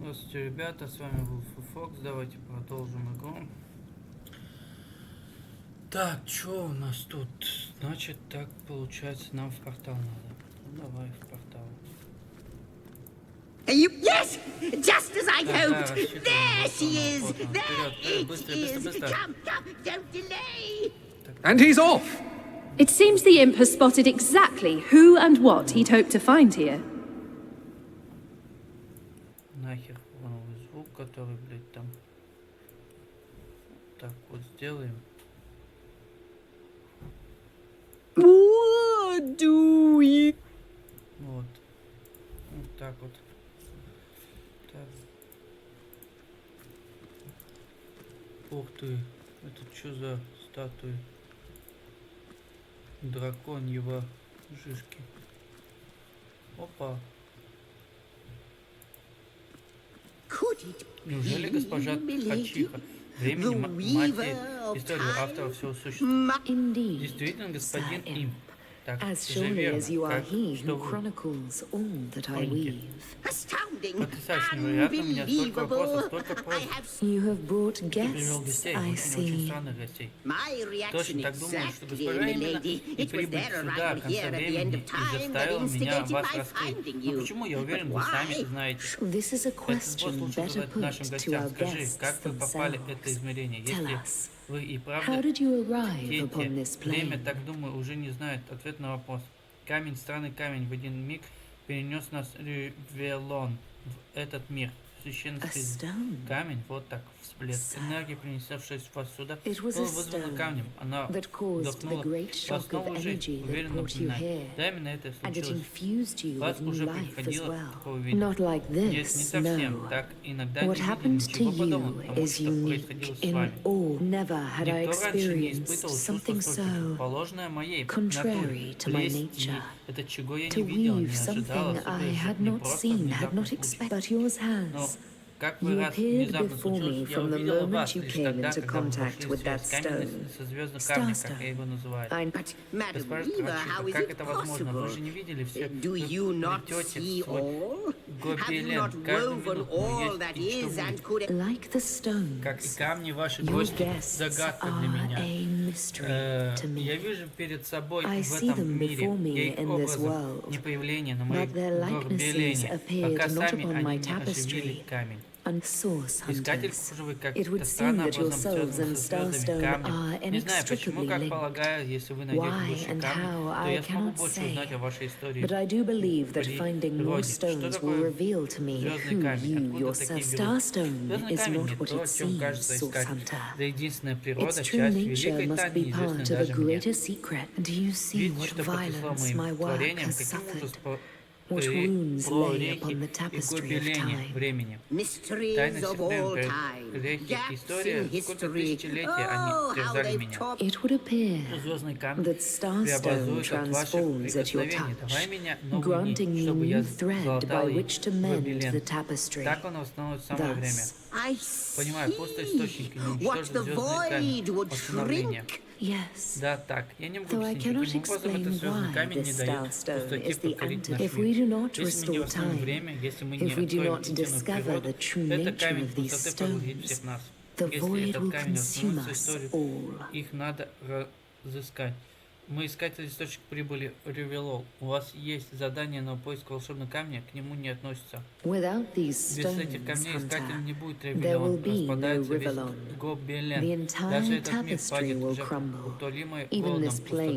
Здравствуйте, ребята, с вами был Фокс. Давайте продолжим игру. Так, что у нас тут? Значит, так получается, нам в портал надо. Ну, давай в портал. Yes, just as I'd Да, hoped. рассчитываем. There she is. Вот он, There вперед, it быстро, is. быстро. Come, don't delay. And he's off! It seems the imp has spotted exactly who and what he'd hoped to find here. Нахер новый звук, который, блядь, там. Так, вот сделаем. What do we... Вот. Вот так вот. Так. Ух ты. Это что за статуи? Драконьего жишки. Опа. Неужели госпожа Ткачиха? Времени матери историю автора всего существа. Действительно, господин имп. Так же верно, как что вы. Потрясающе, невероятно, у меня столько вопросов, столько просьб. Ты привел гостей, очень странных гостей. Точно так думаю, что госпожа именно и прибыть сюда в конце времени и заставила меня вас раскрыть. Но почему? Я уверен, вы сами знаете. Этот вопрос лучше задать нашим гостям. Скажи, как вы попали в это измерение? Если вы и правда хотите, время, так думаю, уже не знает ответ на вопрос. Камень, странный камень, в один миг перенес нас Легион в этот мир. Священский камень, вот так, всплеск энергии, принесавшись вас сюда, был вызван камнем. Она вдохнула вас новую жизнь, уверенно напоминает. Да, именно это и случилось. Вас уже приходило такого видеть. Нет, не совсем. Так иногда не видели ничего подобного, потому что происходило с вами. Никто раньше не испытывал чувство столь противоположное моей натуре. Плесни, это чего я не видела, не ожидала, не просто внезапно случилось. Как вы раз внезапно случилось, я увидела вас лишь тогда, когда вы вошли в связь с каменным со звездным камнем, как я его называю. Госпожа Ткачиха, как это возможно? Вы же не видели все, вы плетете свой гобелен. Каждую минуту есть и что будет. Как и камни ваши гости, загадка для меня. Я вижу перед собой в этом мире их образом не появления на моем гобелене, пока сами они не оживили камень. Искатель кружевы, как это странно образом связан со звездами камнем. Не знаю почему, как полагаю, если вы найдете больше камней, то я смогу больше узнать о вашей истории. Природе. Что такое звездный камень? Откуда такие берут? Звездный камень не то, о чем кажется искать. Это единственная природа, часть великой тайны, неизвестной даже мне. Видите, что потрясло моим творением, каким ужас про реки и гобелени времени. Тайна секрет, реки, история, сколько тысячелетий они терзали меня. Звездный камень преобразует от ваших прикосновений. Давай меня новую нить, чтобы я залатал ей гобелен. Так он восстановит самое время. Понимаю, пустой источник не уничтожит звездный камень восстановления. Да, так. Я не могу объяснить, каким образом этот звездный камень не дает пустоте повторить наш мир. Если мы не восстановим время, если мы не откроем истинную природу, этот камень пустоты поглотит всех нас. Если этот камень восстановит историю, их надо разыскать. Мы искатели источник прибыли Ревелол. У вас есть задание на поиск волшебного камня, к нему не относится. Без этих камней искатель не будет Ревелон. Распадается весь гобелен. Даже этот мир падет в жертву утолимой голодом пустоты.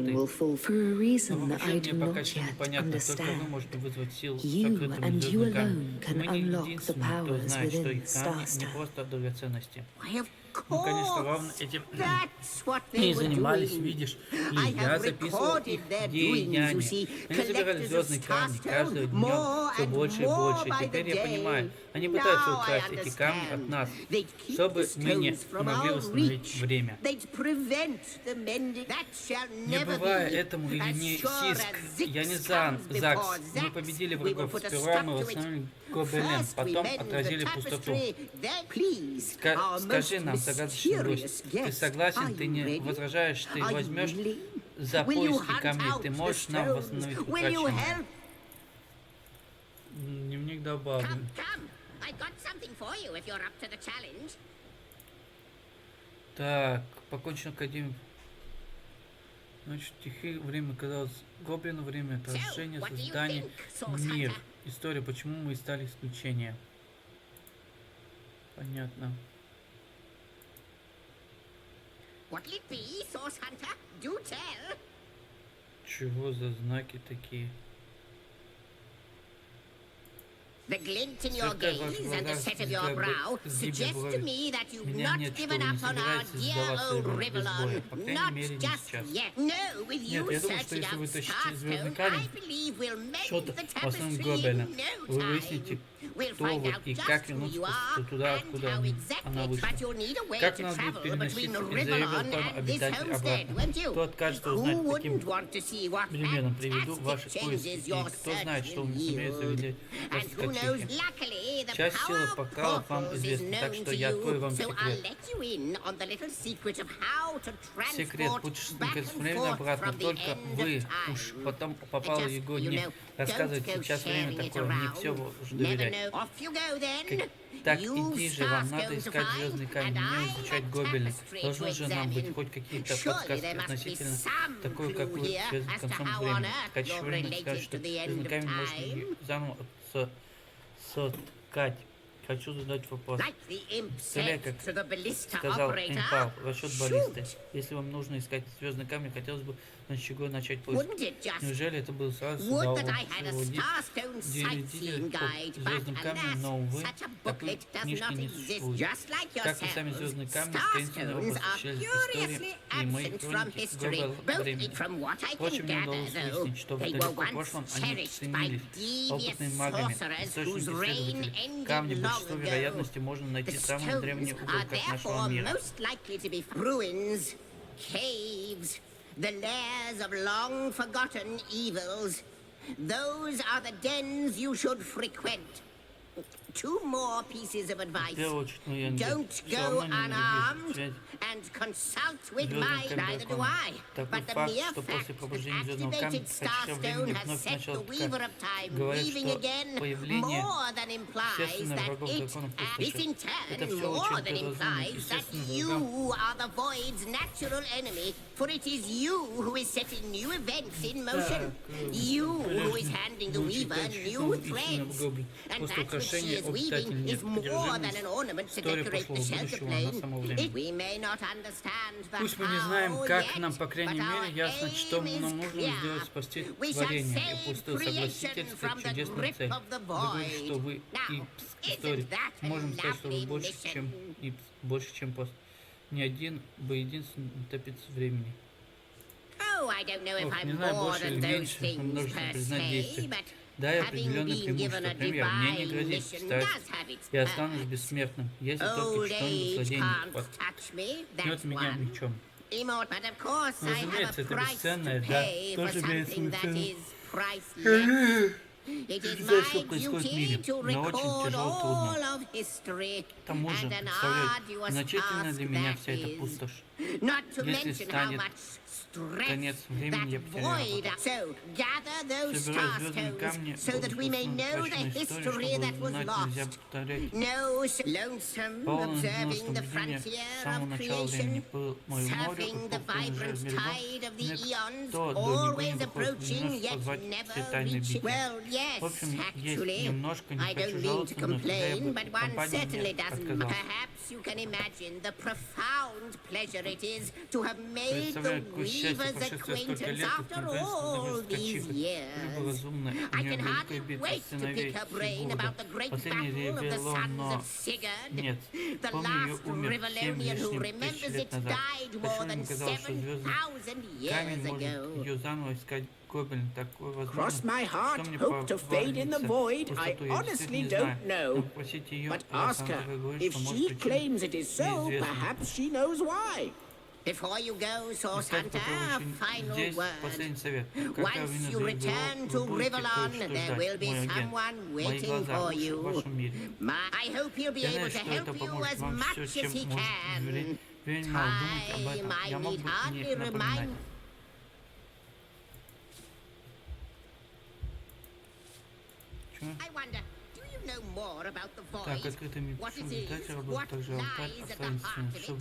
Но вообще мне пока еще непонятно, только вы можете вызвать силу сокрытыми звездными камнями. Мы не единственные, кто знает, что их камни не просто драгоценности. Ну, конечно, ровно этим и занимались, видишь, и я записывал их деяния. Они забирали звездные камни каждый днем все больше и больше. И теперь я понимаю, они пытаются украсть эти камни от нас, чтобы мы не могли восстановить время. Не бывая этому или не Сиск, я не Закс. Мы победили врагов. Сперва мы восстановили гобелен, потом отразили пустоту. Скажи нам, загадочный гость, ты согласен, ты не возражаешь, ты возьмешь за поиски камней, ты можешь нам восстановить утраченное? Дневник добавлен. I've got something for you if you're up to the challenge. Так, покончено академию. Значит, тихие время казалось гоблину, время отражения, создание, мир. История, почему мы стали исключением. Понятно. What'll it be, Source Hunter? Do tell. Чего за знаки такие? The glint in your gaze and the set of your brow suggest to me that you've not given up on our dear old Rivellon. Not just yet. No, with you searching out Starstone, I believe we'll mend the tapestry in no time. We'll find out just who you are and how exactly, but you'll need a way to travel between Rivellon and this homestead, won't you? Who wouldn't want to see what fantastic changes you're certain yield? And who knows, luckily, the power of portals is known to you, so I'll let you in on the little secret of how to transport back and forth from the end of time. Just, you know, don't go sharing it around. Never know. Off you go then. Так, иди же, вам надо искать звездный камень, мне изучать гоблины. Должны же нам быть хоть какие-то подсказки относительно такой, как вы, связан с концом времени. В качестве времени скажет, что звездный камень можно заново соткать. Хочу задать вопрос. Скорее, как сказал импал, расчет баллисты. Если вам нужно искать звездный камень, хотелось бы с чего начать поиск. Неужели это было сразу делитель по звездным камням, но, увы, такой книжки не существует. Как и сами звездные камни, таинственные области исчезли из истории и моей хроники гоблинского времени. Впрочем, мне удалось выяснить, что в далеком прошлом они ценились опытными магами, источники исследователей. Камни большинство вероятности можно найти в самом древнем уголках нашего мира. The lairs of long-forgotten evils. Those are the dens you should frequent. Two more pieces of advice. Don't go unarmed and consult with mine, neither do I. But the mere fact that activated Starstone has set the Weaver of Time weaving again more than implies that this in turn more than implies that you are the Void's natural enemy, for it is you who is setting new events in motion. You who is handing the Weaver new threads. And that which she is weaving is more than an ornament to decorate the shelter plane. We may not understand the Пусть мы не знаем, как нам, по крайней мере, ясно, что нам нужно сделать, спасти творение и пустое согласительство чудесной цели. Вы говорите, что вы Ипс истории. Можем сказать, что вы больше, чем Ипс, больше, чем пост. Ни один бы единственный топец времени. Не знаю, больше или меньше, но нужно признать действие. Да, и определенное преимущество. Например, мне не грозит старость. Я останусь бессмертным, если только что-нибудь злодей не споткнет меня мечом. Разумеется, это бесценное, да, тоже имеет свою цену. Это все происходит в мире, но очень тяжело, трудно. К тому же, представляет, значительно для меня вся эта пустошь. Если станет конец времени, я потеряю его. Собираю звездные камни, утраченную историю, чтобы узнать, нельзя повторять. Полным наслаждения с самого начала времени был мое море, упорный же миром. Никто до него не доходит, не может позвать все тайные битвы. В общем, есть немножко, не хочу жаловаться, но когда я бы компания мне отказала. Представляю, какое счастье прошествие столько лет, и наконец-то скачив, либо разумно, и необычная битва сыновей Сигурда. Последний Ревелон, но нет. Помню, ее умер 7 лишним тысяч лет назад. Почему им казалось, что звездный камень может ее заново искать гоблин? Такое возможно. Что мне повалится пустоту, я действительно не знаю. Но попросите ее, Александра говорит, что может причина неизвестна. Before you go, Source Hunter, a final word. Once you return to Rivellon, there will be someone waiting for you. I hope he'll be able to help you as much as he can. Time I need hardly remind. I wonder, do you Так, открытыми пишем результате работы также алтарь останется, чтобы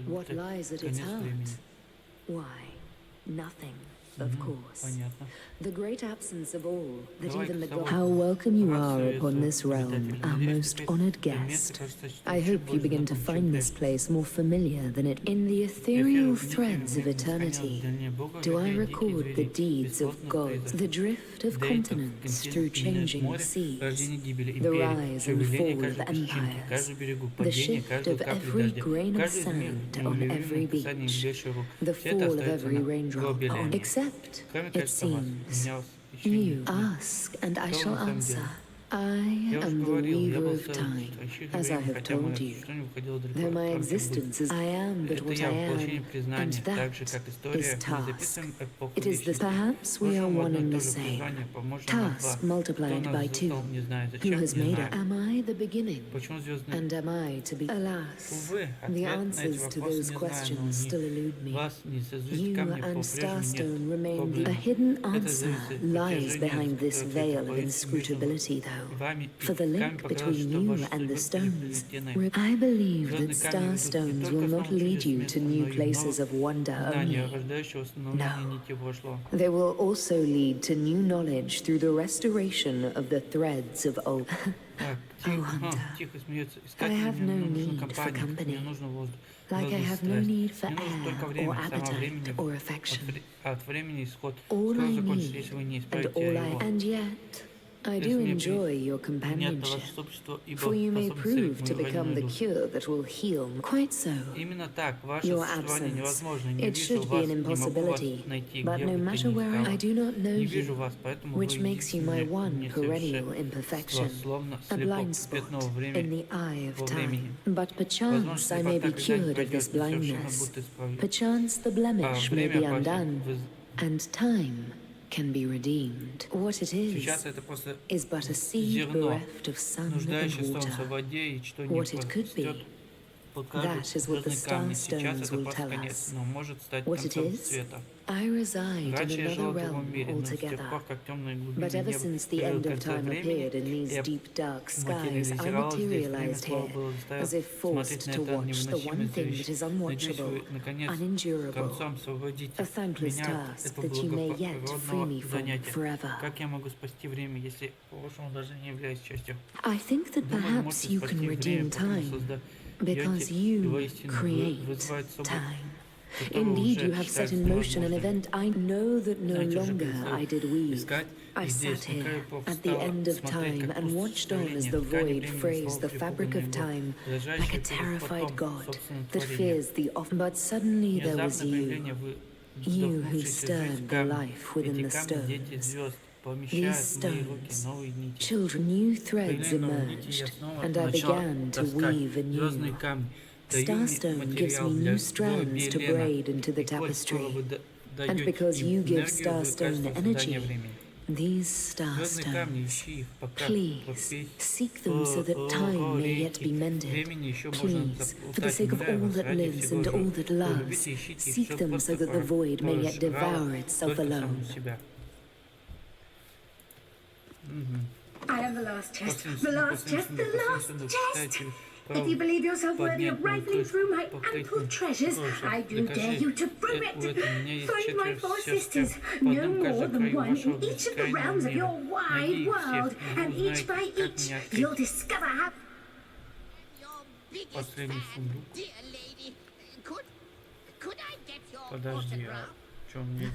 What потерять lies at its конец heart? времени. Why, nothing, of course. Понятно. The great absence of all, that Давай even the к того, gods... How welcome you are рацию upon эту this realm, обитателей our мирей, most теперь honored это место, guest. кажется, что I чуть hope you больше begin to знаком, чем find this прежде. place more familiar than it. In the ethereal threads of eternity, do I record the deeds of gods, the drift of continents through changing seas, the rise and fall of empires, the shift of every grain of sand on every beach, the fall of every raindrop on... Except, it seems, you ask and I shall answer. I am the weaver of time, as I have told you. Though my existence is I am but what I am, and that is task. It is this. Perhaps we are one and the same. Task multiplied by 2. Who has made it? Am I the beginning? And am I to be? Alas, the answers to those questions still elude me. You and Starstone remain the... A hidden answer lies behind this veil of inscrutability, though. For the link between you and the stones, I believe that starstones will not lead you to new places of wonder only. No, they will also lead to new knowledge through the restoration of the threads of old. Oh, Hunter, I have no need for company, like I have no need for air or appetite or affection. All I need, and all I... And yet... I do enjoy your companionship, for you may prove to become the cure that will heal. Quite so. Your absence, it should be an impossibility, but no matter where I do not know you, which makes you my one perennial imperfection, a blind spot in the eye of time. But perchance I may be cured of this blindness. Perchance the blemish may be undone, and time can be redeemed. What it is but a seed bereft of sun and water. What it could be, that is what the starstones will tell us. What it is, I reside in another realm altogether. But ever since the end of time appeared in these deep dark skies, I materialized here, as if forced to watch the one thing that is unwatchable, unendurable, a thankless task that you may yet free me from forever. I think that perhaps you can redeem time, because you create time. Indeed, you have set in motion an event I know that no longer I did weave. I sat here at the end of time and watched on as the void phrased the fabric of time like a terrified god that fears the off. But suddenly there was you who stirred the life within the stones. These stones, children, new threads emerged, and I began to weave anew. Starstone gives me new strands to braid into the tapestry, and because you give Starstone energy, these starstones, please, seek them so that time may yet be mended. Please, for the sake of all that lives and all that loves, seek them so that the void may yet devour itself alone. I am the last chest, the last chest, the last chest! If you believe yourself worthy of rifling through my ample treasures, I do dare you to prove it! Find my 4 sisters, no more than one in each of the realms of your wide world, and each by each you'll discover how... Последний сундук. Подожди, а что мне?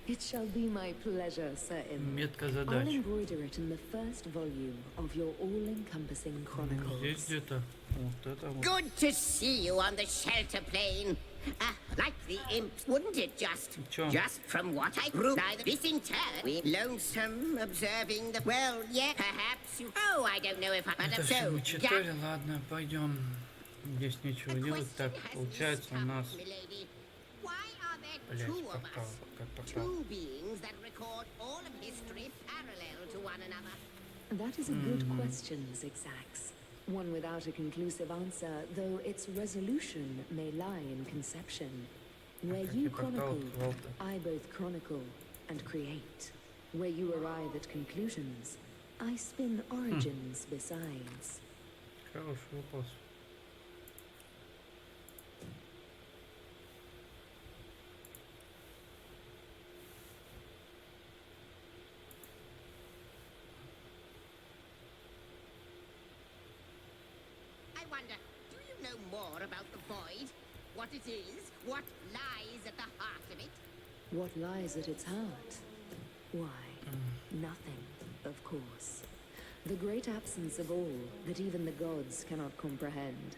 It shall be my pleasure, Sir Im. Метка задач. I'll embroider it in the first volume of your all-encompassing chronicles. Здесь где-то вот это вот. Good to see you on the shelter plane. Like the imps, wouldn't it just? Just from what I grew, this in turn, we lonesome, observing the... Well, yeah, perhaps you... Oh, I don't know if I... But Это so... все мы читали, ладно, пойдем. Здесь нечего делать. Так, получается у нас... Блять, портал, как портал. Two beings that record all of history parallel to one another. That is a good question, Zigzags. One without a conclusive answer, though its resolution may lie in conception. Where you chronicle, I both chronicle and create. Where you arrive at conclusions, I spin origins besides. Хороший вопрос. I wonder, do you know more about the void? What it is? What lies at the heart of it? What lies at its heart? Why, nothing, of course. The great absence of all that even the gods cannot comprehend.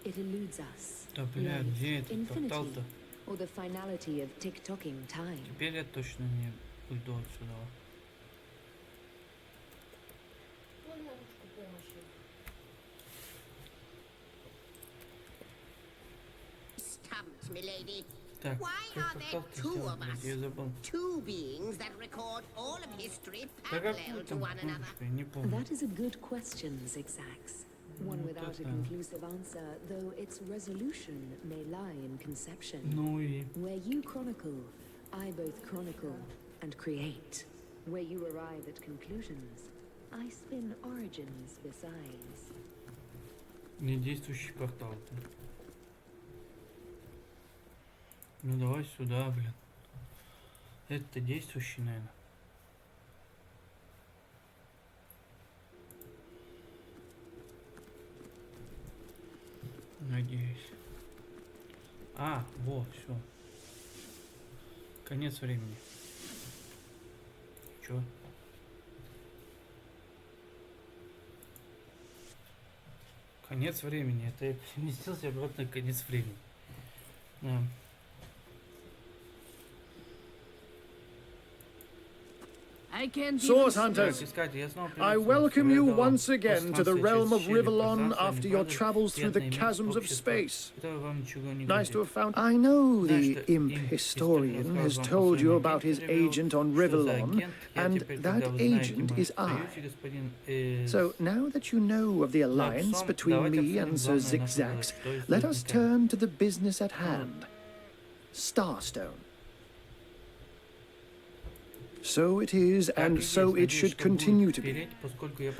It eludes us. Да, бля, где этот портал-то? Or the finality of tick-tocking time. Теперь я точно не уйду отсюда. Stumped, milady. Так, Why как are there портал-то two сделать, of блядь, us? я забыл. Two beings that record all of history Да parallel какой to там one another. пункт, я не помню. That is a good question, Zigzags. One without a conclusive answer, though its resolution may lie in conception. Ну и... Where you chronicle, I both chronicle and create. Where you arrive at conclusions, I spin origins besides. Не действующий портал-то. Ну давай сюда, блин. Это действующий, наверное. Надеюсь. А, вот, все. Конец времени. Чё? Конец времени. Это я переместился обратно в конец времени. Да. Source Hunters, I welcome you once again to the realm of Rivellon after your travels through the chasms of space. Nice to have found. I know the imp historian has told you about his agent on Rivellon, and that agent is I. So now that you know of the alliance between me and Sir Zigzags, let us turn to the business at hand. Starstone. So it is, and so it should continue to be.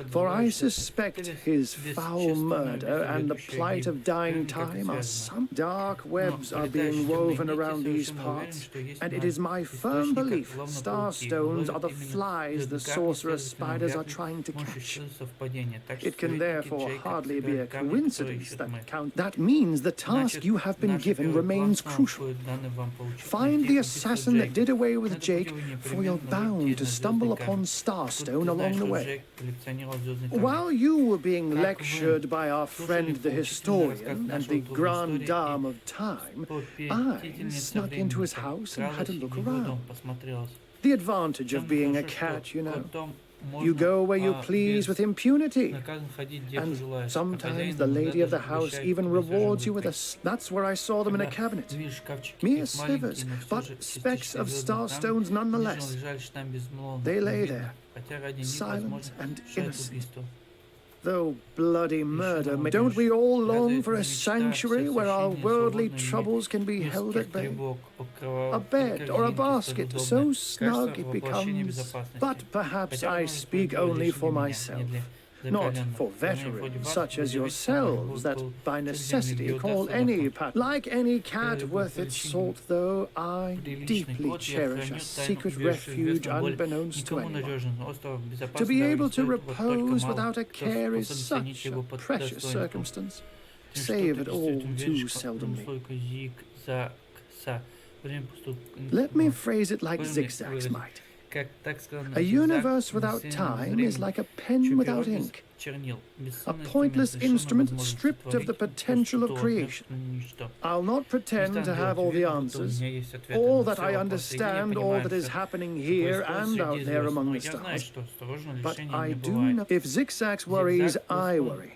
For I suspect his foul murder and the plight of dying time are some dark webs are being woven around these parts, and it is my firm belief starstones are the flies the sorcerer's spiders are trying to catch. It can therefore hardly be a coincidence that means the task you have been given remains crucial. Find the assassin that did away with Jake, for you're bound to stumble upon Starstone along the way. While you were being lectured by our friend the historian and the grande dame of time, I snuck into his house and had a look around. The advantage of being a cat, you know. You go where you please with impunity, and sometimes the lady of the house even rewards you with a... That's where I saw them in a cabinet. Mere slivers, but specks of starstones nonetheless. They lay there, silent and innocent. Though bloody murder, don't we all long for a sanctuary where our worldly troubles can be held at bay? A bed or a basket so snug it becomes... But perhaps I speak only for myself, not for veterans such as yourselves that by necessity call any pet. Like any cat worth its salt, though, I deeply cherish a secret refuge unbeknownst to anyone. To be able to repose without a care is such a precious circumstance, save it all too seldomly. Let me phrase it like Zigzags might. A universe without time is like a pen without ink, a pointless instrument stripped of the potential of creation. I'll not pretend to have all the answers, all that I understand, all that is happening here and out there among the stars, but I do know if Zigzags worries, I worry.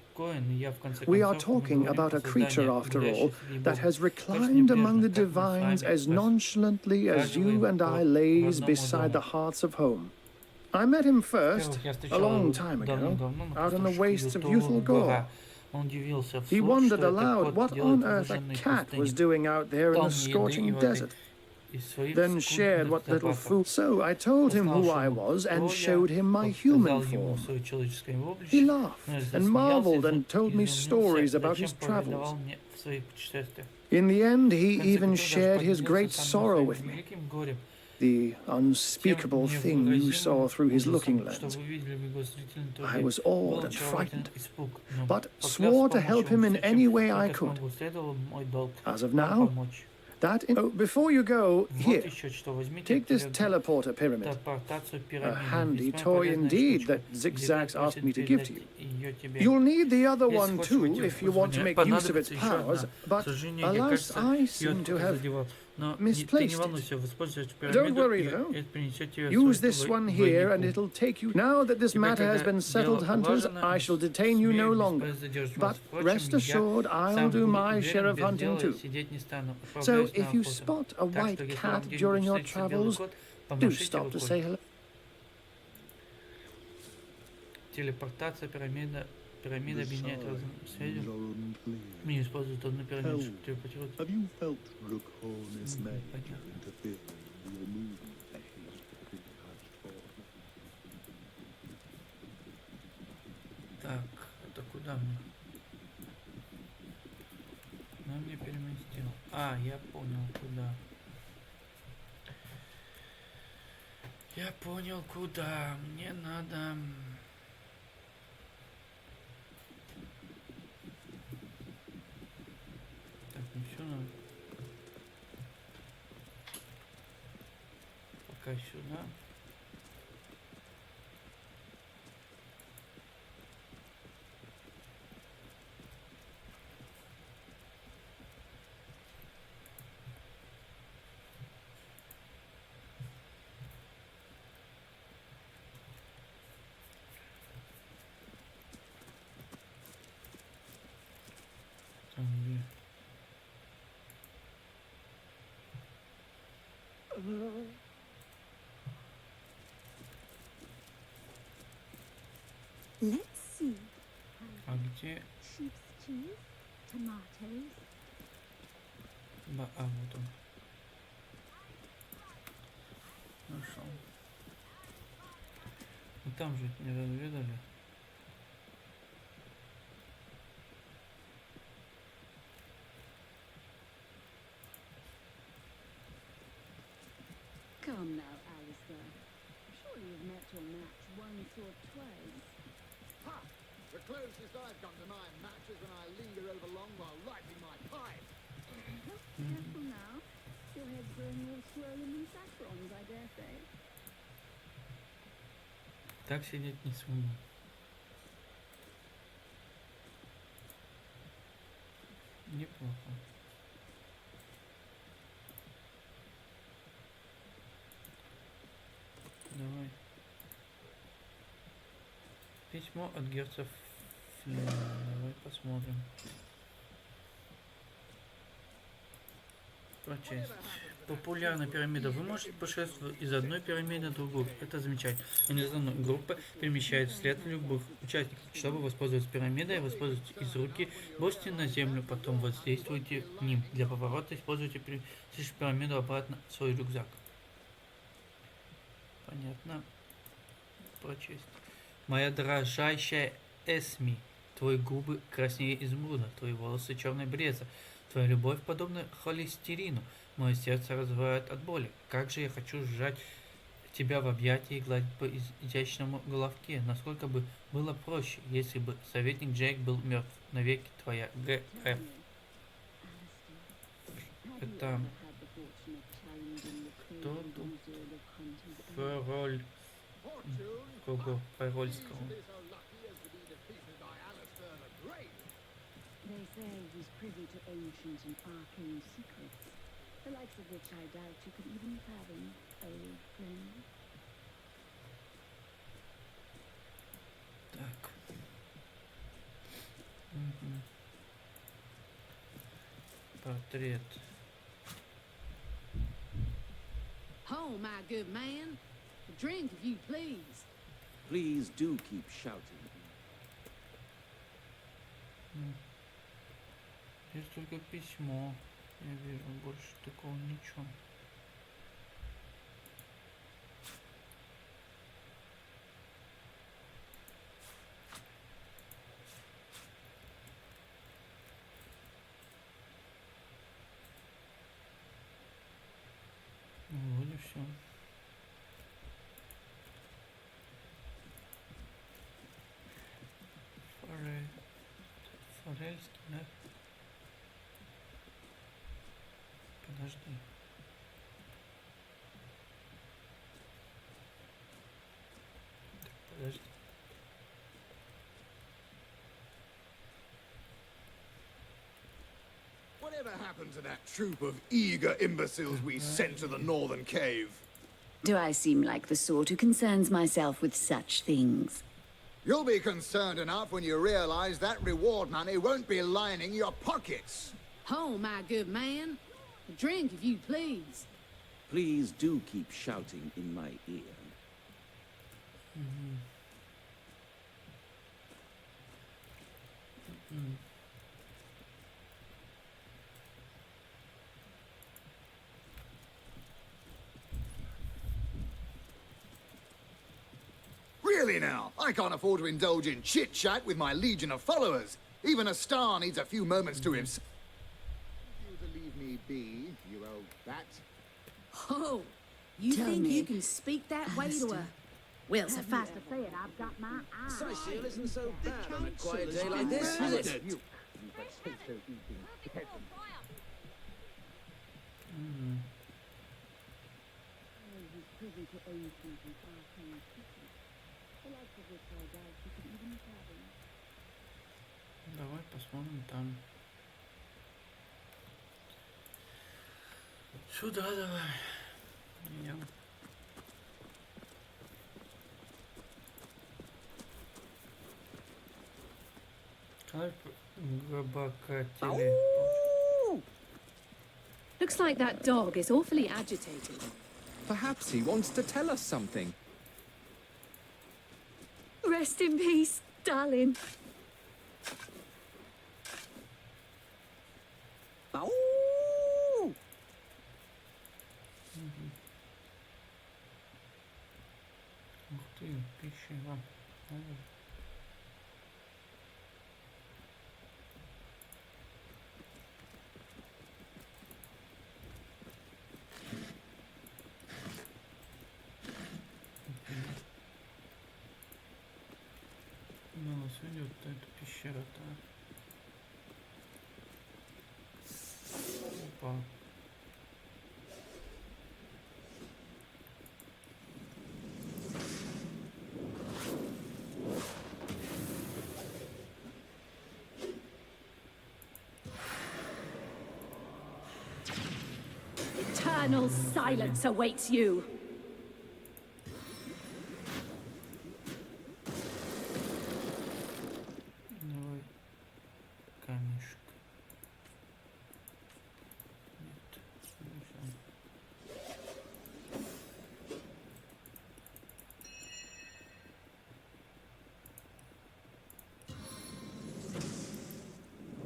We are talking about a creature, after all, that has reclined among the divines as nonchalantly as you and I lays beside the hearths of home. I met him first, a long time ago, out in the wastes of youthful Gore. He wondered aloud what on earth a cat was doing out there in the scorching desert. then shared what little food. So I told him who I was and showed him my human form. He laughed and marveled and told me stories about his travels. In the end, he even shared his great sorrow with me, the unspeakable thing you saw through his looking lens. I was awed and frightened, but swore to help him in any way I could. As of now, before you go, here, take this teleporter pyramid. A handy toy indeed that Zigzags asked me to give to you. You'll need the other one too if you want to make use of its powers, but alas, I seem to have misplaced it. Don't worry though. Use this one here and it'll take you. Now that this matter has been settled, hunters, I shall detain you no longer. But rest assured, I'll do my share of hunting too. So if you spot a white cat during your travels, do stop to say hello. Телепортация, пирамида объединяет разным связям. Мы используют одну пирамиду, чтобы телепортировать. Так, это куда мне? Ну, мне переместил. А, я понял, куда. Я понял, куда. Мне надо... Так, ну все надо. Пока сюда. Let's see. А где? Sheep's cheese, tomatoes. Вот он. Нашел. Ну там же не разведали. Come now, Alistair. Surely you've met your match once or twice. Ha! The closest I've come to my match is when I linger over long while lighting my pipe. Careful now. Your head's growing more swollen than saffrons, I dare say. Так сидеть не смогу. Неплохо. Давай. Письмо от герцога Флина. Давай посмотрим. Прочесть. Популярная пирамида. Вы можете путешествовать из одной пирамиды в другую. Это замечательно. Организованная группа перемещает вслед любых участников. Чтобы воспользоваться пирамидой, воспользуйтесь из руки, бросьте на землю, потом воздействуйте к ним. Для поворота используйте пирамиду обратно в свой рюкзак. Понятно. Прочесть. Моя дорожайшая Эсми, твои губы краснее изумруда, твои волосы черной бреза, твоя любовь подобна холестерину, мое сердце разрывает от боли. Как же я хочу сжать тебя в объятии и гладить по изящному головке. Насколько бы было проще, если бы советник Джейк был мертв. Навеки твоя Г.Ф. Это... Кто тут? Фероль... Кого? Ферольского. They say he's privy to ancient and arcane secrets, the likes of which I doubt you could even fathom, old friend. Так. Портрет. Oh, my good man. A drink, if you please. Please do keep shouting. Есть только письмо. Я вижу больше такого ничего. По-рельски, да? Подожди. Так, подожди. Whatever happened to that troop of eager imbeciles we sent to the northern cave? Do I seem like the sort who concerns myself with such things? You'll be concerned enough when you realize that reward money won't be lining your pockets. Oh, my good man. A drink, if you please. Please do keep shouting in my ear. Really now, I can't afford to indulge in chit-chat with my legion of followers. Even a star needs a few moments to himself. You to leave me be, you old bat. Oh, you Tell think me, you can speak that way to her? Well, suffice to say it, I've got my eyes. Sightseer isn't so bad on a quiet day like this, is it? You He's privy to ancient and arcane secrets, the likes of which I doubt you could even fathom. Давай посмотрим там. Сюда давай. Идем. Как гробокатели. Looks like that dog is awfully agitated. Perhaps he wants to tell us something. Rest in peace, darling. Ух ты, пищева. Ну, нас ведет эта пещера-то. Опа. Eternal silence awaits you. Давай камешек. Нет, всё.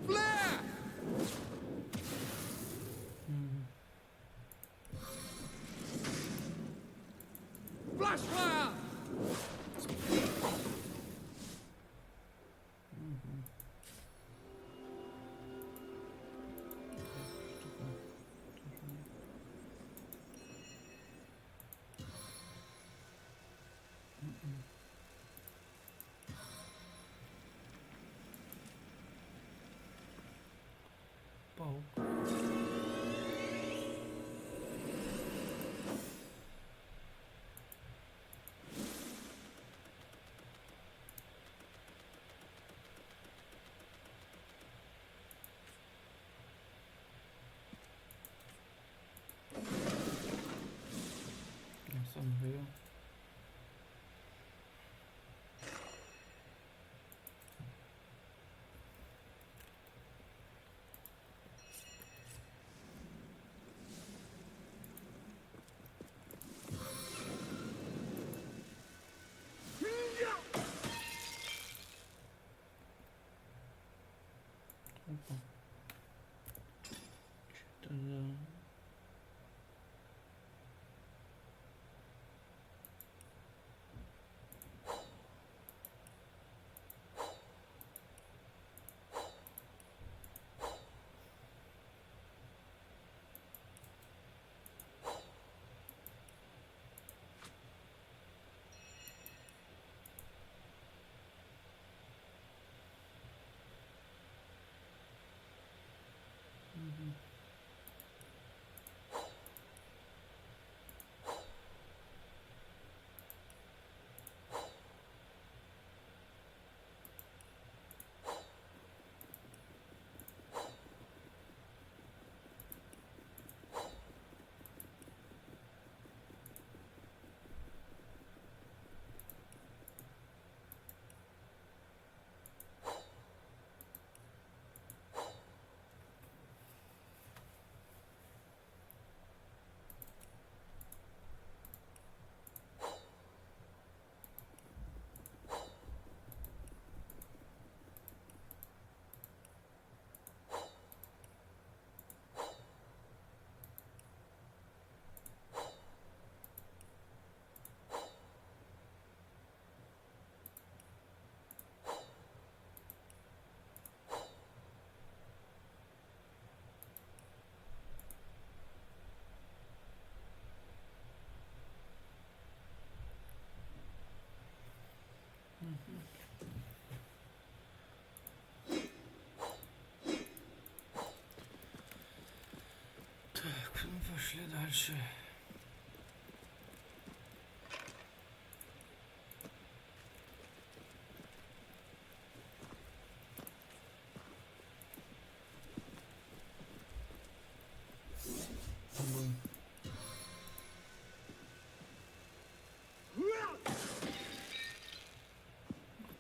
Flare! Flash fire! Паук. На самом деле. Опа. Что-то за... Пошли дальше.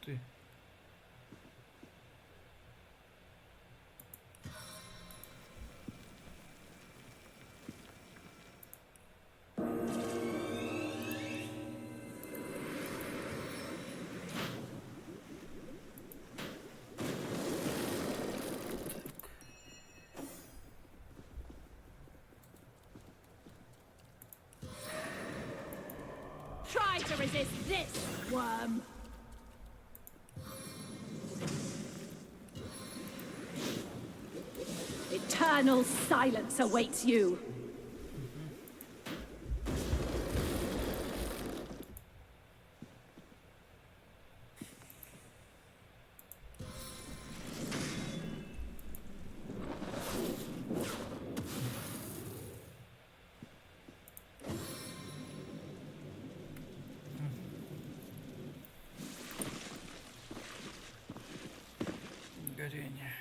Ты. Try to resist this, worm. Eternal silence awaits you. Горение.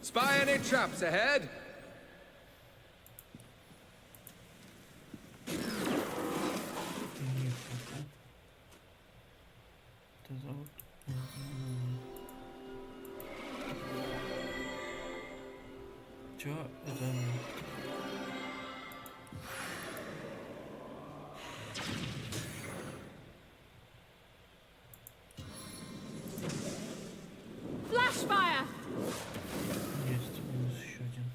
Spy any traps ahead? Это зовут... Чё это? Flashfire! Есть у нас еще один.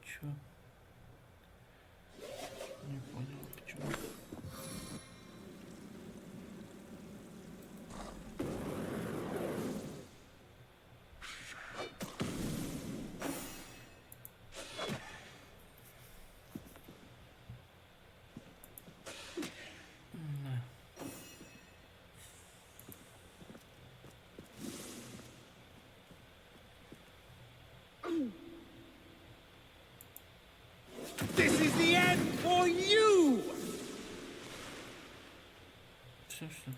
Чё? Не понял, почему. This is the end for you! Все, что?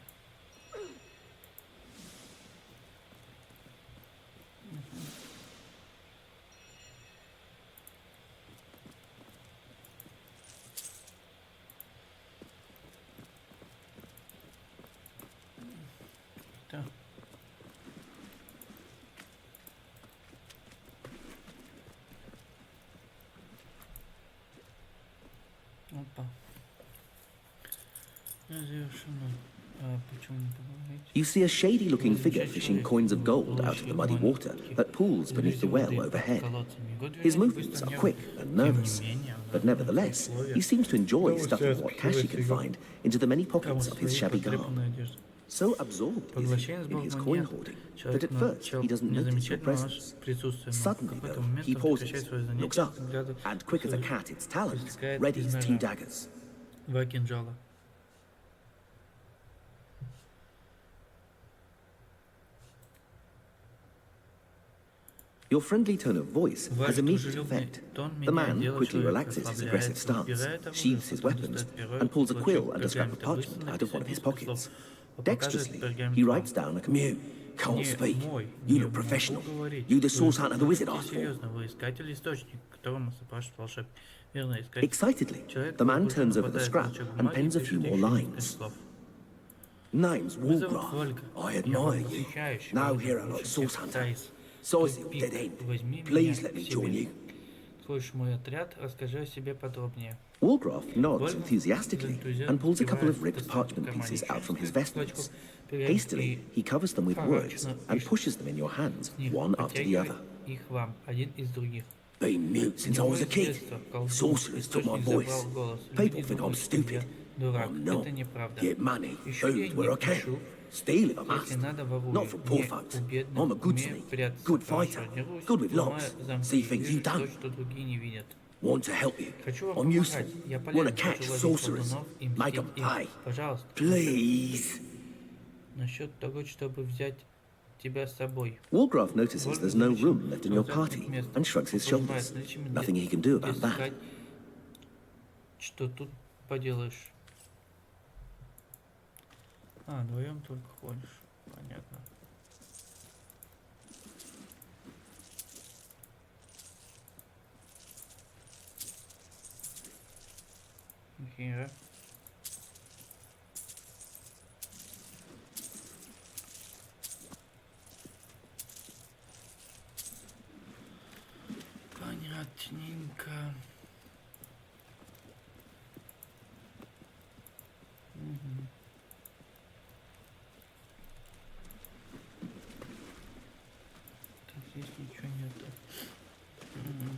Да. Опа. Завершено. Почему не поговорить? You see a shady-looking figure fishing coins of gold out of the muddy water that pools beneath the well overhead. His movements are quick and nervous, but nevertheless, he seems to enjoy stuffing what cash he can find into the many pockets of his shabby garb. So absorbed is he in his coin hoarding that at first he doesn't notice your presence. Suddenly, though, he pauses, looks up, and quick as a cat its talons, readies 2 daggers. Два кинжала. Your friendly tone of voice has immediate effect. The man quickly relaxes his aggressive stance, sheathes his weapons, and pulls a quill and a scrap of parchment out of one of his pockets. Dexterously, he writes down a command. Can't speak. You look professional. You the source hunter the wizard asked for. Excitedly, the man turns over the scrap and pens a few more lines. Name's Wargraf. I admire you. No hero like source hunter. Size of dead end. Please let me join you. Слышь, мой отряд, расскажи о себе подробнее. Wargraf nods enthusiastically and pulls a couple of ripped parchment pieces out from his vestments. Hastily, he covers them with words and pushes them in your hands, one after the other. Been mute since I was a kid. Sorcerers took my voice. People think I'm stupid. I'm not. Get money, food where I can. Steal if I must. Not from poor folks. I'm a good sneak, good fighter, good with locks. See things you don't. Want to help you. I'm useful. Want to catch sorcerers. Make them pay. Please. Насчет того, чтобы взять тебя с собой. Wargraf notices there's no room left in your party and shrugs his shoulders. Nothing he can do about that. Что тут поделаешь? А, вдвоем только ходишь. Понятно. Here. Понятненько. Угу. Так, здесь ничего нету. Угу.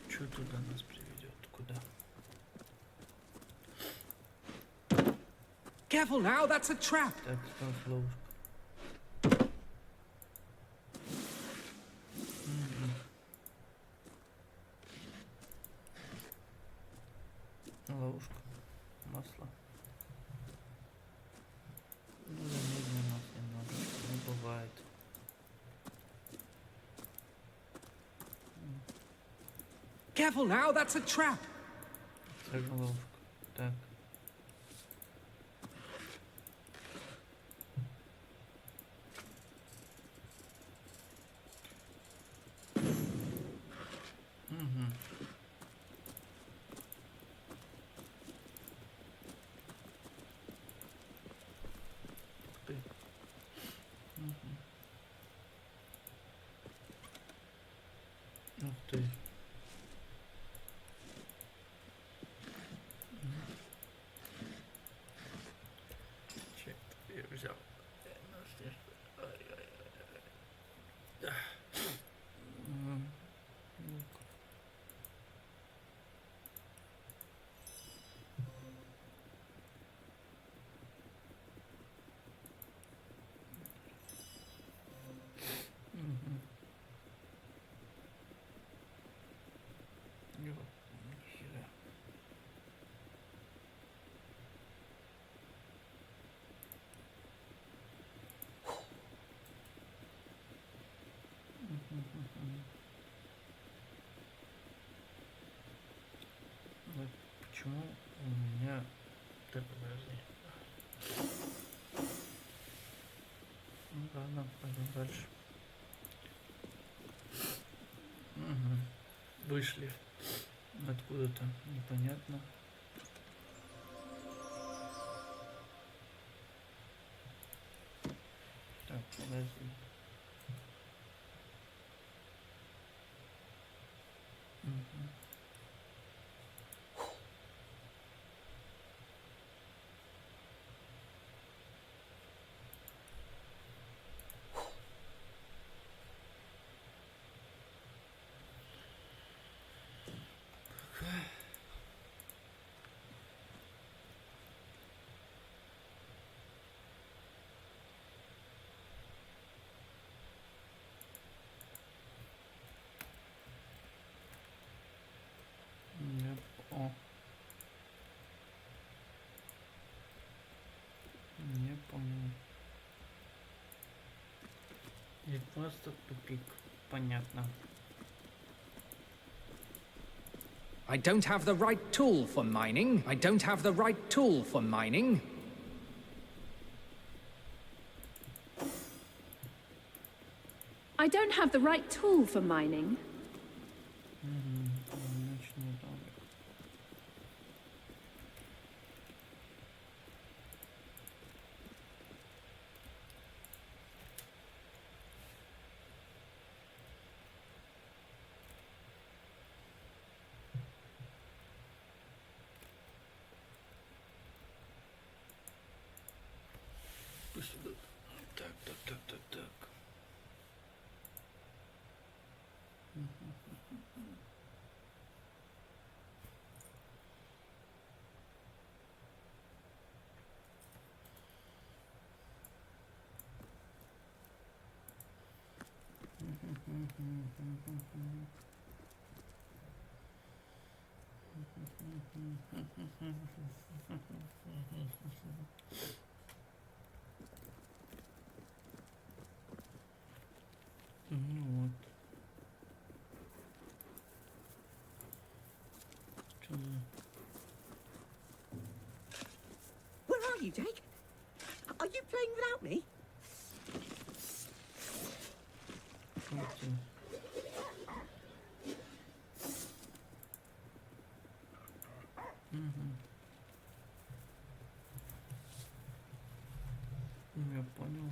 Что туда нас приведет? Куда? Careful now, that's a trap. Так, ставь ловушку. Ловушка. Масло. Ну, замедленно масло немного. Не бывает. Careful now, that's a trap. Сажу ловушку. Так. Угу. Ты. Угу. Ух ты. Взял. Почему у меня... Так, подожди. Ну ладно, пойдем дальше. Угу. Вышли откуда-то, непонятно. Так, подожди. Угу. Или просто тупик. Понятно. I don't have the right tool for mining. I don't have the right tool for mining. I don't have the right tool for mining. Так. Вот. Where are you, Jake? Are you playing without me? Я понял.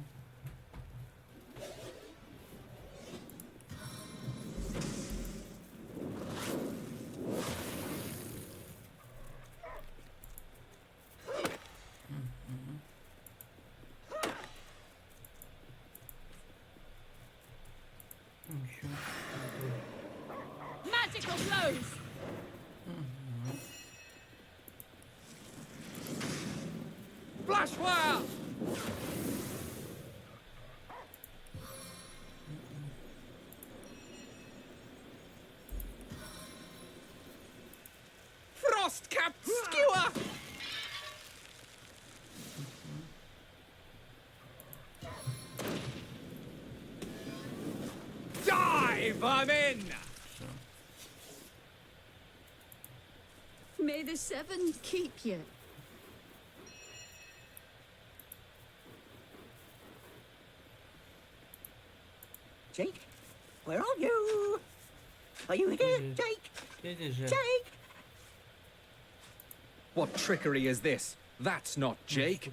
Magical blows! Flash fire! Frost-capped skewer! Dive, I'm in! May the seven keep you. Jake, where are you? Are you here, Jake? Jake! What trickery is this? That's not Jake.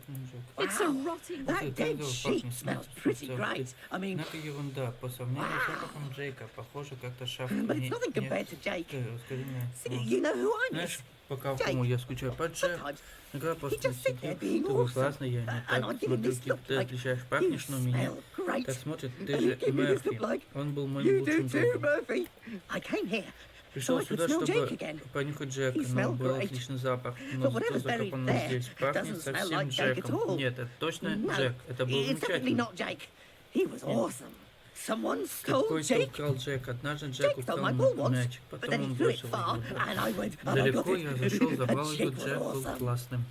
It's a rotting... That dead sheep smells pretty great. I mean... Однако ерунда. По сравнению с запахом Джейка, похоже, как-то шафт But it's nothing compared to Jake. Скажи мне. You know who I Знаешь, miss? пока в кому я скучаю по Джеку, игра просто сидит, ты классный, я не так смотрю, ты отличаешь, пахнешь, но меня так смотрит, ты же Мерфи, он был моим лучшим другом. Пришел сюда, чтобы понюхать Джека, но был отличный запах, но зато закопанный здесь пахнет совсем Джеком. Нет, это точно Джек, это был замечательно. Какой-то украл Джек. Однажды Джек украл мяч, потом он бросил его. Далеко я зашел, забрал его, Джек был классным.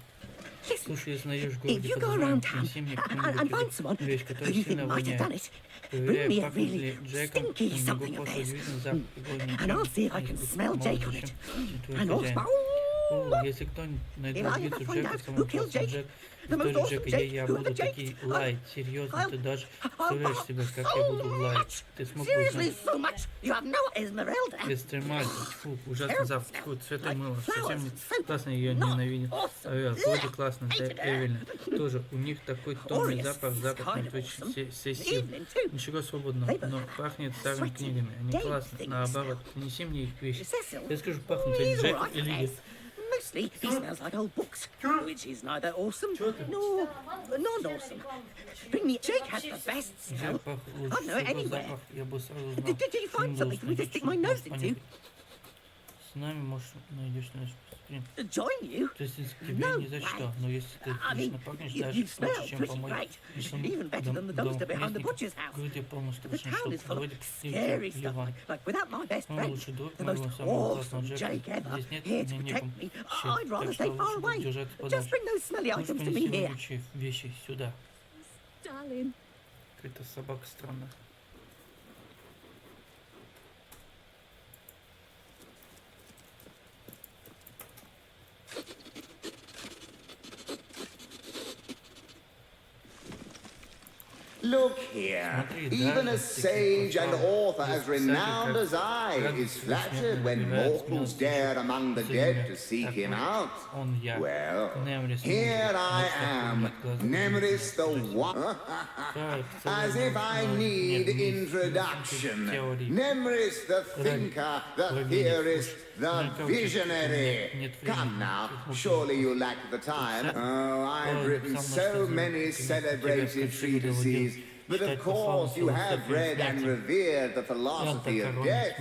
Слушай, если найдешь в городе подозреваем, принеси мне какую-нибудь вещь, которая сильно воняет. Проверяй, пахнет ли Джеком, я могу просто удивительный запах его если кто найдет убийцу Джека, самому просто Джек, историю Джека, я буду такие лаять, серьезно, ты даже представляешь себе, как я буду лаять. Ты смог бы узнать экстремально, фу, ужасный запах, фу, святой мыло, совсем не классно, ее ненавидит. Вроде классно, да, Эвелин, тоже, у них такой томный запах, запах мертвечной сессии. Ничего свободного, но пахнет старыми книгами, они классные, наоборот, принеси мне их вещи. Я скажу, пахнут они Джек или нет. Mostly, he smells like old books, which is neither awesome nor non-awesome. Bring me... Jake has the best smell. I know it anywhere. Did you find something for me to stick my nose into? С нами, может, найдешь наш Join you? То есть тебе ни за что, но если ты отлично пахнешь, даже лучше, чем по моему личному дому где полностью лучше, что вроде Ливан. Он лучший друг моего самого классного Джека. Здесь нет мне некому щит, так что лучше держаться подальше. Лучше принеси вещи сюда. Какая-то собака странная. Look here, even a sage and author as renowned as I is flattered when mortals dare among the dead to seek him out. Well, here I am, Nemris the One. As if I need introduction. Nemris the thinker, the theorist, the visionary. Come now, surely you lack the time. Oh, I've written so many celebrated treatises, but of course you have read and revered the philosophy of death.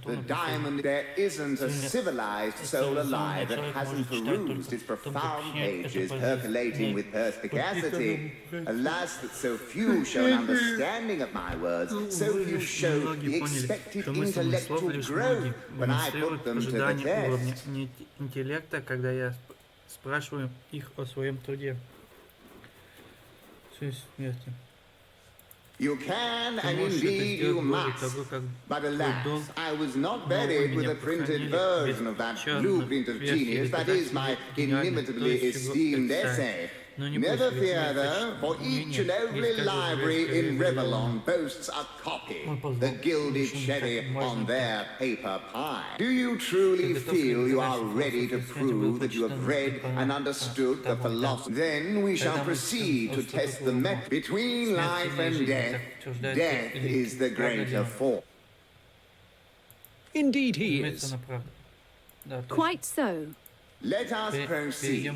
The diamond, there isn't a civilized soul alive that hasn't perused its profound pages, percolating with perspicacity. Alas, that so few show an understanding of my words, so few show the expected intellectual growth when I put them to the test. Интеллекта, когда я спрашиваю их о своем труде. You can, and indeed you must. But alas, I was not buried with a printed version of that blueprint of genius that is my inimitably esteemed essay. Never fear, though, for each and every library in Revellon boasts a copy, the gilded cherry on their paper pie. Do you truly feel you are ready to prove that you have read and understood the philosophy? Then we shall proceed to test the method between life and death. Death is the greater force. Indeed he is. Quite so. Let us proceed.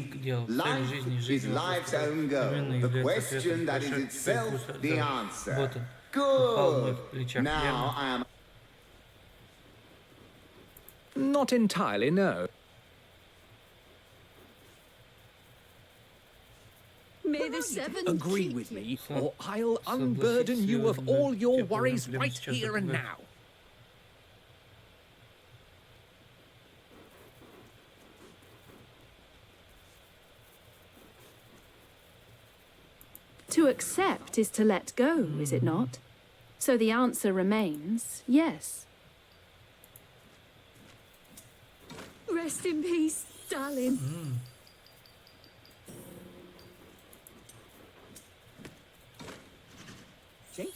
Life is life's own goal. The question that is itself the answer. Good. Now I am... Not entirely, no. May the seven agree with me, or I'll unburden you of all your worries right here and now. To accept is to let go, is it not? So the answer remains yes. Rest in peace, darling. Jake,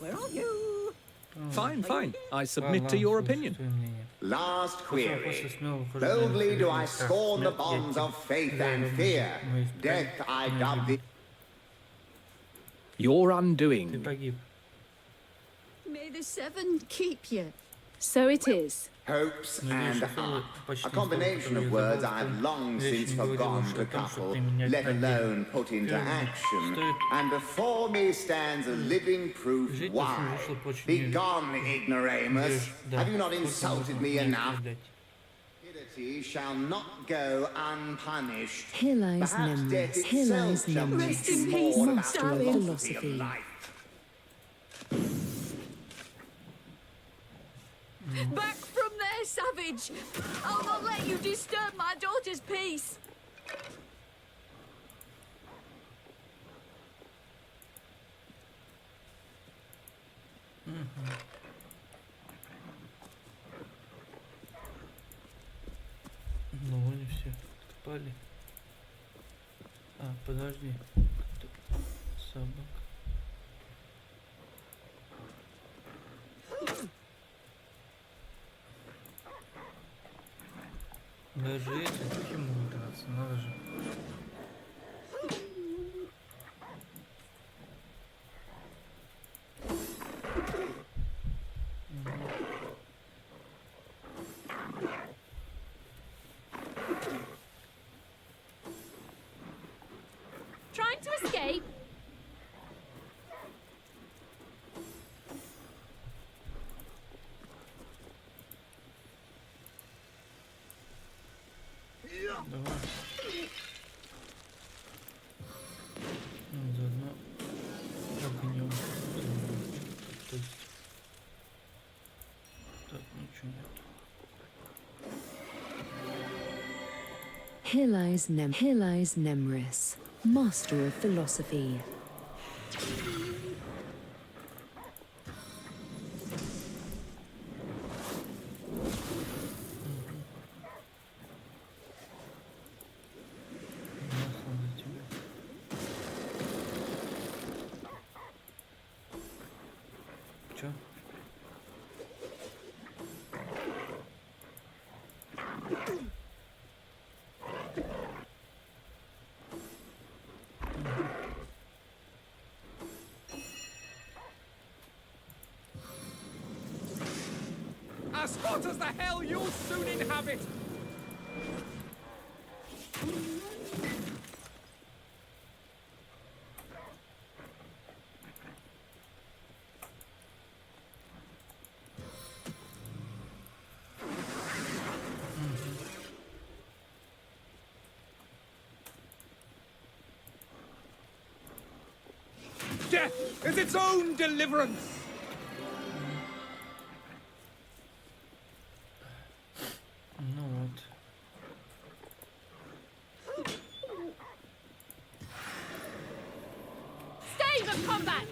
where are you? Fine, fine. I submit to your opinion. Last query. Boldly do I scorn the bonds of faith and fear. Death I dub thee. Your undoing. May the seven keep you. So it is. Hopes and art. A combination of words I've long since forgone to couple, let alone put into action. And before me stands a living proof why. Begone, ignoramus. Have you not insulted me enough? Stupidity shall not go unpunished. Here lies Nemris. Here lies Nemris. Rest in peace, master of philosophy. Back from there, savage! I'll not let you disturb my daughter's peace. Ну, они все откопали. А, подожди. Собак. Даже эти почему играться? Надо же. Trying to escape? Давай. Ну, заодно огнем. То есть... Так, ничего нет. Here lies Nemris, master of philosophy. чё? As hot as the hell you'll soon inhabit! Death is its own deliverance! Ну вот. Stave of combat!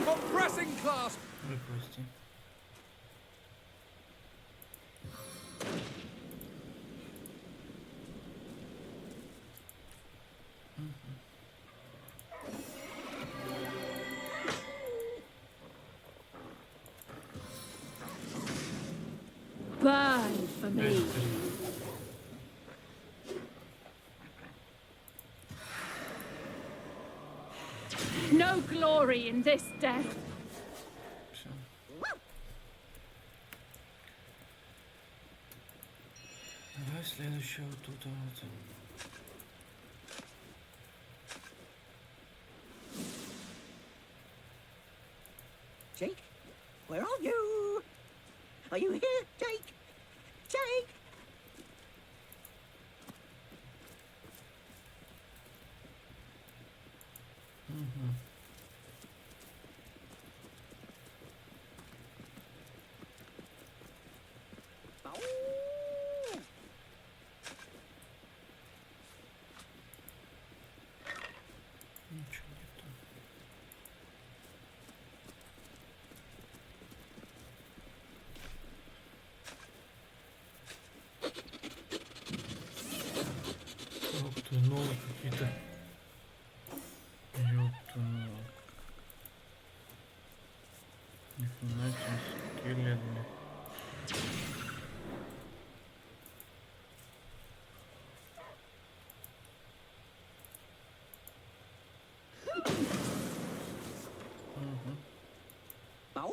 Compressing clasp! Выпусти. Burn for me. No glory in this death. Всё. Давай следующего тут вот. Jake? Where are you? Are you here, Jake? Jake? Ничего нету. Ух ты, новые какие-то. Ёпта. Нифига себе, скелет, блин. Ow!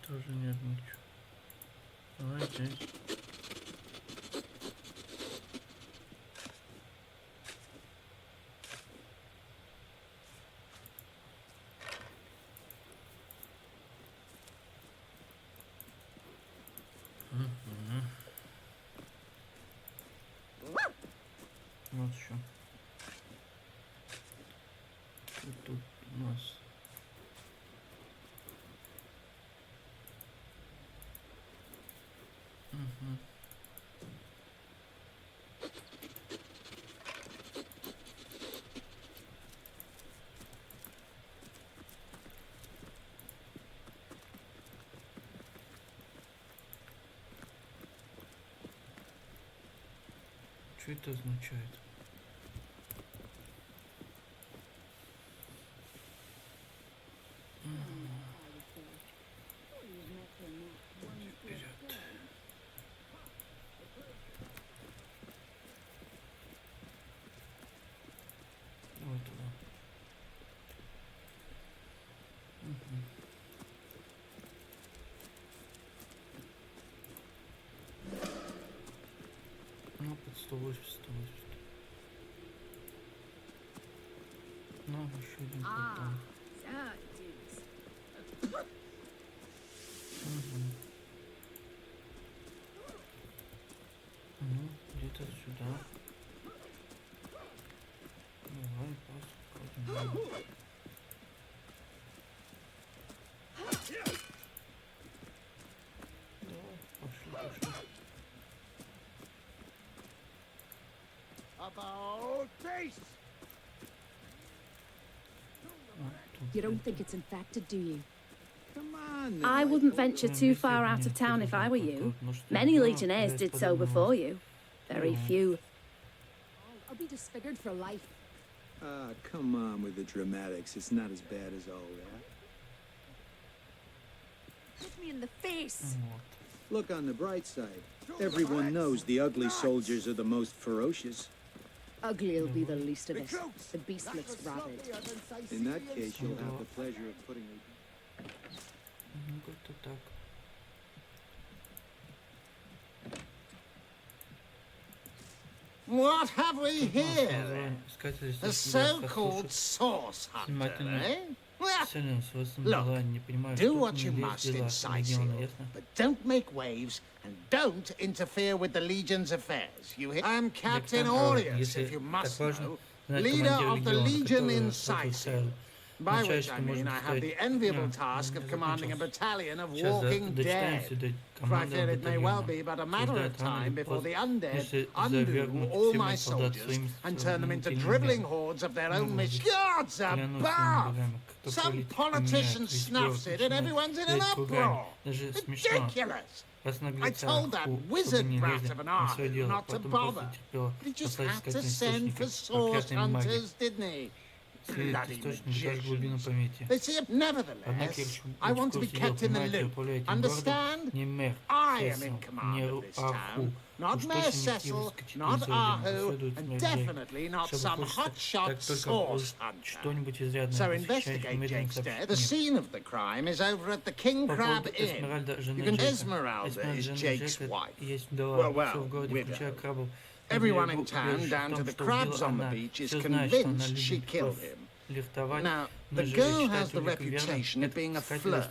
Тоже нет ничего. Давай здесь. Вот еще. Что тут у нас? Что это означает? Вперед. Вот туда. Ну, под 180, 180. Ну, еще один портал. Ну, где-то сюда. Давай посмотрим. About peace! You don't think it's infected, do you? Come on. I wouldn't venture too far out of town if I were you. Many legionnaires did so before you. Very few. I'll be disfigured for life. Ah, come on with the dramatics. It's not as bad as all that. Hit me in the face. Look on the bright side. Everyone knows the ugly soldiers are the most ferocious. Ugly'll be the least of it. The beast looks rabid. In that case, you'll have the pleasure of putting her... What have we here? A so-called source hunter, eh? Well, look, do what you must in Sicily, but don't make waves and don't interfere with the Legion's affairs. You hear? I'm Captain Aureus, if you must know, leader of the Legion in Sicily. By which I mean I have the enviable task of commanding a battalion of walking dead. For I fear it may well be but a matter of time before the undead undo all my soldiers and turn them into dribbling hordes of their own gods above! Some politician snuffs it and everyone's in an uproar! Ridiculous! I told that wizard brat of an Arhu not to bother. But he just had to send for source hunters, didn't he? Bloody magicians. They see, nevertheless, I want to be kept in the loop. Understand? I am in command of this town. Not Mayor Cecil, not Arhu, and definitely not some hotshot source hunter. So investigate Jake's death. The scene of the crime is over at the King Crab Inn. You can Esmeralda is Jake's wife. Well, widow. Everyone in town, down to the crabs on the beach, is convinced she killed him. Now, the girl has the reputation of being a flirt.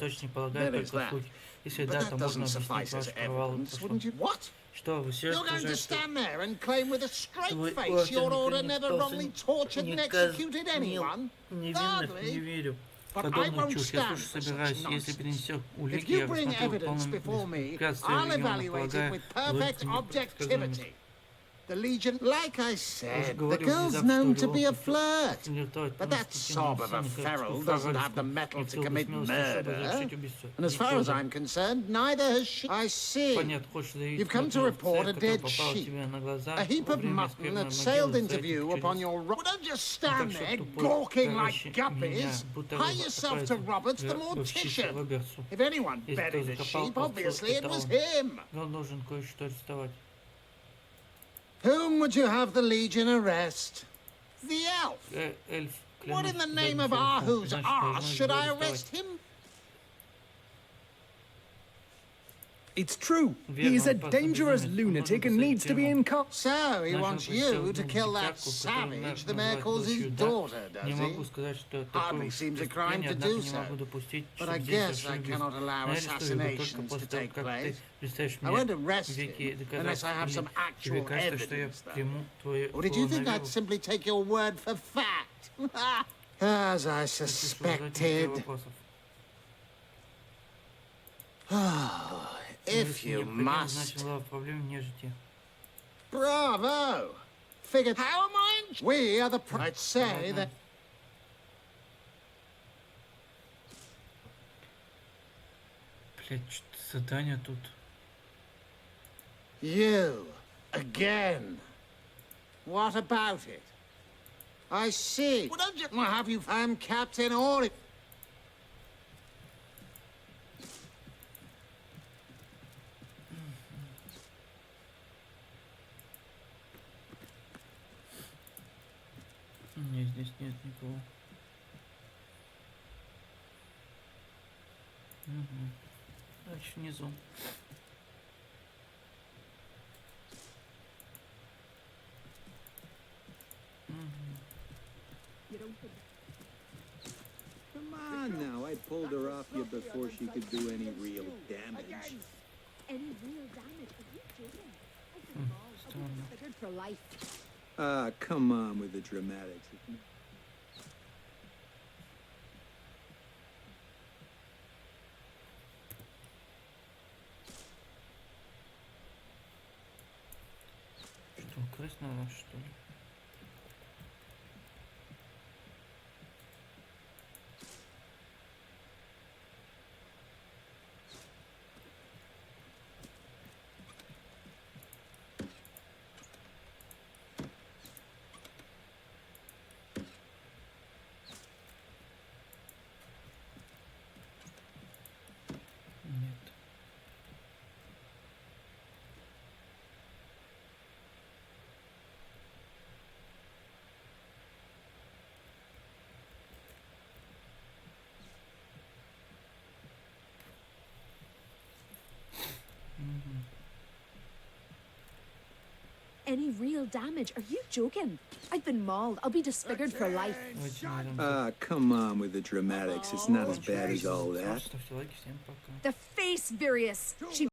There is that. But that doesn't suffice as evidence, wouldn't you? What? You're going to stand there and claim with a straight face your order never wrongly tortured and executed anyone? Hardly. But I won't stand for such nonsense. If you bring evidence before me, I'll evaluate it with perfect objectivity. The Legion, like I said, the girl's known to be a flirt. But that sob of a feral doesn't have the mettle to commit murder. And as far as I'm concerned, neither has she. I see. You've come to report a dead sheep. A heap of mutton that sailed into view upon your road. Well, don't just stand there gawking like guppies. Hie yourself to Roberts the mortician. If anyone buried a sheep, obviously it was him. Whom would you have the Legion arrest? The elf. What in the name of Arhu's arse should I arrest him? It's true. He is a dangerous lunatic and needs to be in custody. So, he wants you to kill that savage the mayor calls his daughter, does he? Hardly seems a crime to do so. But I guess I cannot allow assassinations to take place. I won't arrest him unless I have some actual evidence, though. Or did you think I'd simply take your word for fact? As I suspected. If you must. Bravo! Figured, how am I in... We are the... I'd say that... Задание тут. You, again. What about it? I see. Well, don't you have you... I'm Captain Aureus. Нет, здесь нет никого. Дальше внизу. Come on now, I pulled her off you before she could do any real damage. Any real damage? Figured for life. Ah, come on with the dramatics. Что, красть надо, что ли? any real damage. Are you joking? I've been mauled. I'll be disfigured for life. Ah, come on with the dramatics. It's not as bad as all that. The face, Virius. She